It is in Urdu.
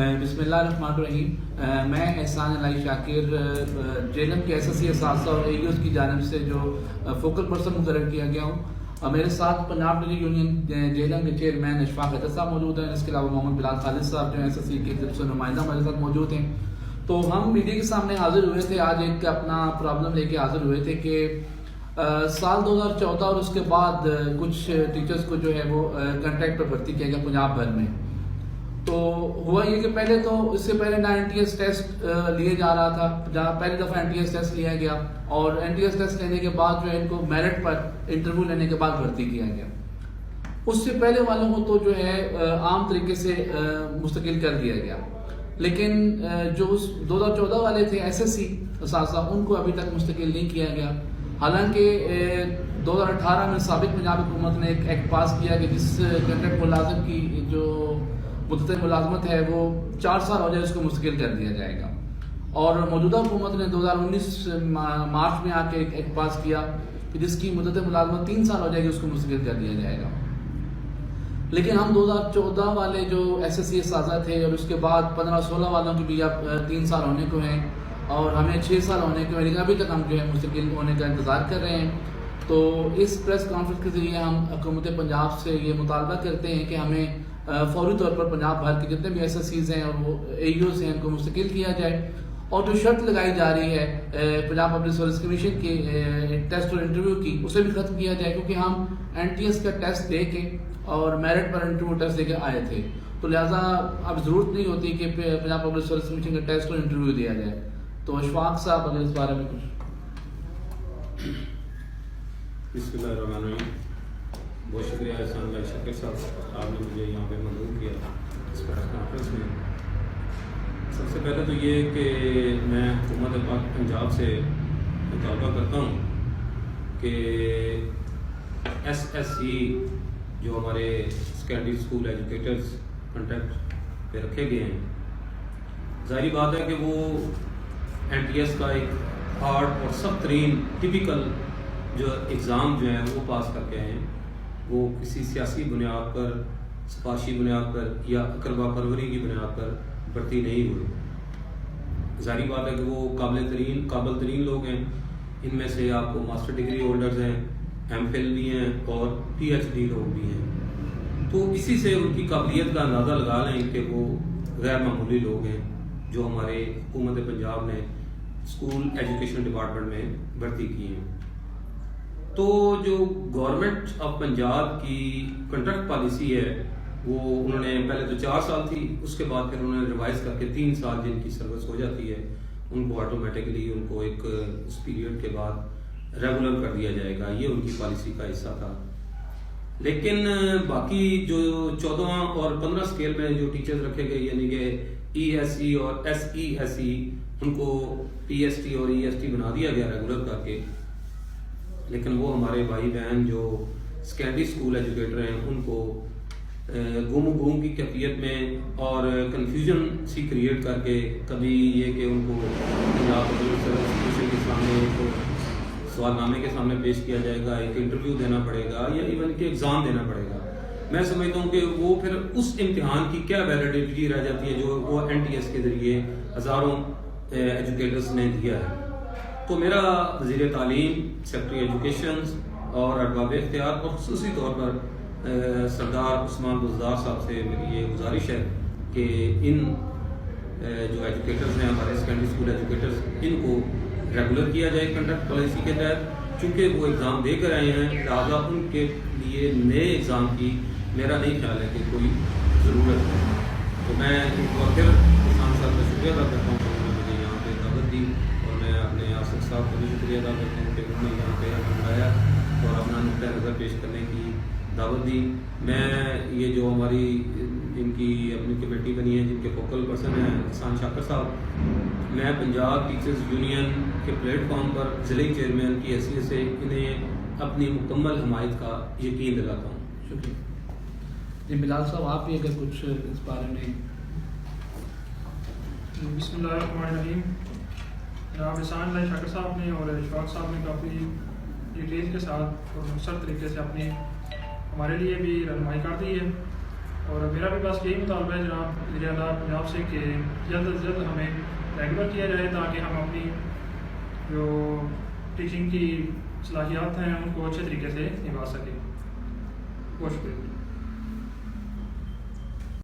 بسم اللہ الرحمن الرحیم. میں احسان الہی شاکر جیلم کے SSC اساتذہ اور AUS کی جانب سے جو فوکل پرسن مقرر کیا گیا ہوں. میرے ساتھ پنجاب ڈگری یونین جیلم کے چیئرمین اشفاق حیدر صاحب موجود ہیں. اس کے علاوہ محمد بلال خالد صاحب جو SSC کے طرف سے نمائندہ ہمارے ساتھ موجود ہیں. تو ہم میڈیا کے سامنے حاضر ہوئے تھے, آج ایک اپنا پرابلم لے کے حاضر ہوئے تھے کہ سال 2014 اور اس کے بعد کچھ ٹیچرز کو جو ہے وہ کنٹریکٹ پر بھرتی کیا گیا پنجاب بھر میں. تو ہوا یہ کہ پہلے تو اس سے پہلے نہ NTS ٹیسٹ لیے جا رہا تھا, جہاں پہلی دفعہ NTS ٹیسٹ لیا گیا اور NTS ٹیسٹ لینے کے بعد جو ہے ان کو میرٹ پر انٹرویو لینے کے بعد بھرتی کیا گیا. اس سے پہلے والوں کو تو جو ہے عام طریقے سے مستقل کر دیا گیا, لیکن جو اس 2014 والے تھے SSC اساتذہ ان کو ابھی تک مستقل نہیں کیا گیا. حالانکہ 2018 میں سابق پنجاب حکومت نے ایک ایکٹ پاس کیا کہ جس کنٹریکٹ ملازم کی جو مدت ملازمت ہے وہ 4 سال ہو جائے اس کو مستقل کر دیا جائے گا. اور موجودہ حکومت نے 2019 مارچ میں آ کے ایک پاس کیا کہ جس کی مدت ملازمت 3 سال ہو جائے گی اس کو مستقل کر دیا جائے گا. لیکن ہم 2014 والے جو SSC اساتذہ تھے اور اس کے بعد 15-16 والوں کی بھی اب 3 سال ہونے کو ہیں اور ہمیں 6 سال ہونے کو ہیں, لیکن ابھی تک ہم جو ہے مستقل ہونے کا انتظار کر رہے ہیں. تو اس پریس کانفرنس کے ذریعے ہم حکومت پنجاب سے یہ مطالبہ کرتے ہیں کہ ہمیں فوری طور پر پنجاب بھر کے جتنے بھی SSCs ہیں اور وہ AUs ہیں ان کو مستقل کیا جائے. اور جو شرط لگائی جا رہی ہے پنجاب پبلک سروس کمیشن کی ٹیسٹ اور انٹرویو کی, اسے بھی ختم کیا جائے, کیونکہ ہم NTS کا ٹیسٹ دے کے اور میرٹ پر انٹرویو ٹیسٹ دے کے آئے تھے. تو لہٰذا اب ضرورت نہیں ہوتی کہ پنجاب پبلک سروس کمیشن کا ٹیسٹ اور انٹرویو دیا جائے. تو اشفاق صاحب اگر اس بارے میں کچھ. بسم اللہ الرحمن الرحیم. بہت شکریہ احسان اللہ شاکر صاحب, آپ نے مجھے یہاں پہ مدعو کیا اس پریس کانفرنس میں. سب سے پہلے تو یہ کہ میں حکومت پاک پنجاب سے مطالبہ کرتا ہوں کہ SSC جو ہمارے سیکنڈری اسکول ایجوکیٹرز کنٹریکٹ پہ رکھے گئے ہیں, ظاہری بات ہے کہ وہ NTS کا ایک ہارڈ اور سخت ترین ٹپیکل جو ایگزام جو ہیں وہ پاس کر کے آئے ہیں. وہ کسی سیاسی بنیاد پر, سفارشی بنیاد پر یا اقربا پروری کی بنیاد پر بھرتی نہیں ہوئے. ظاہری بات ہے کہ وہ قابل ترین لوگ ہیں. ان میں سے آپ کو ماسٹر ڈگری ہولڈرز ہیں, MPhil بھی ہیں اور PhD لوگ بھی ہیں. تو اسی سے ان کی قابلیت کا اندازہ لگا لیں کہ وہ غیر معمولی لوگ ہیں جو ہمارے حکومت پنجاب نے اسکول ایجوکیشن ڈپارٹمنٹ میں بھرتی کی ہیں. تو جو گورنمنٹ آف پنجاب کی کنٹریکٹ پالیسی ہے وہ انہوں نے پہلے تو 4 سال تھی, اس کے بعد پھر انہوں نے ریوائز کر کے 3 سال جن کی سروس ہو جاتی ہے ان کو آٹومیٹکلی ان کو ایک اس پیریڈ کے بعد ریگولر کر دیا جائے گا. یہ ان کی پالیسی کا حصہ تھا. لیکن باقی جو 14 اور 15 اسکیل میں جو ٹیچرز رکھے گئے یعنی کہ ESE اور SESE ان کو PST اور EST بنا دیا گیا ریگولر کر کے. لیکن وہ ہمارے بھائی بہن جو سیکنڈری اسکول ایجوکیٹر ہیں ان کو گم و گم کی کیفیت میں اور کنفیوژن سی کریٹ کر کے, کبھی یہ کہ ان کو پنجاب پبلک سروس کمیشن کے سامنے ایک سوال نامے کے سامنے پیش کیا جائے گا, ایک انٹرویو دینا پڑے گا یا ایون کہ ایگزام دینا پڑے گا. میں سمجھتا ہوں کہ وہ پھر اس امتحان کی کیا ویلیڈیٹی رہ جاتی ہے جو وہ NTS کے ذریعے ہزاروں ایجوکیٹرز نے دیا ہے. تو میرا وزیر تعلیم, سیکرٹری ایجوکیشن اور ارباب اختیار اور خصوصی طور پر سردار عثمان بزدار صاحب سے میری یہ گزارش ہے کہ ان جو ایجوکیٹرز ہیں ہمارے سیکنڈری اسکول ایجوکیٹرز ان کو ریگولر کیا جائے کنٹریکٹ پالیسی کے تحت, چونکہ وہ ایگزام دے کر آئے ہیں. لہٰذا ان کے لیے نئے ایگزام کی میرا نہیں خیال ہے کہ کوئی ضرورت ہے. تو میں ایک بار پھر کسان صاحب کا شکریہ ادا کرتا ہوں کہ انہوں نے مجھے یہاں پہ دعوت دی, اور میں اپنے آصف صاحب کا بھی شکریہ ادا کرتا ہوں کہ انہوں نے یہاں پہ ہمیں بلایا اور اپنا نقطۂ نظر پیش کرنے کی دعوت دی. میں یہ جو ہماری ان کی اپنی کمیٹی بنی ہے جن کے فوکل پرسن ہیں احسان شاکر صاحب, میں پنجاب ٹیچرز یونین کے پلیٹ فارم پر ضلعی چیئرمین کی حیثیت سے انہیں اپنی مکمل حمایت کا یقین دلاتا ہوں. شکریہ. جی بلال صاحب آپ بھی اگر کچھ اس بارے میں. بسم اللہ الرحمن الرحیم. جناب احسان اللہ شاکر صاحب نے اور اشفاق صاحب نے کافی ڈیٹیل کے ساتھ اور مختصر طریقے سے اپنی ہمارے لیے بھی رہنمائی کر دی ہے, اور میرا بھی بس یہی مطالبہ ہے جناب وزیر اعلیٰ پنجاب سے کہ جلد از جلد ہمیں ریگولر کیا جائے تاکہ ہم اپنی جو ٹیچنگ کی صلاحیات ہیں ان کو اچھے طریقے سے نبھا سکیں. بہت شکریہ.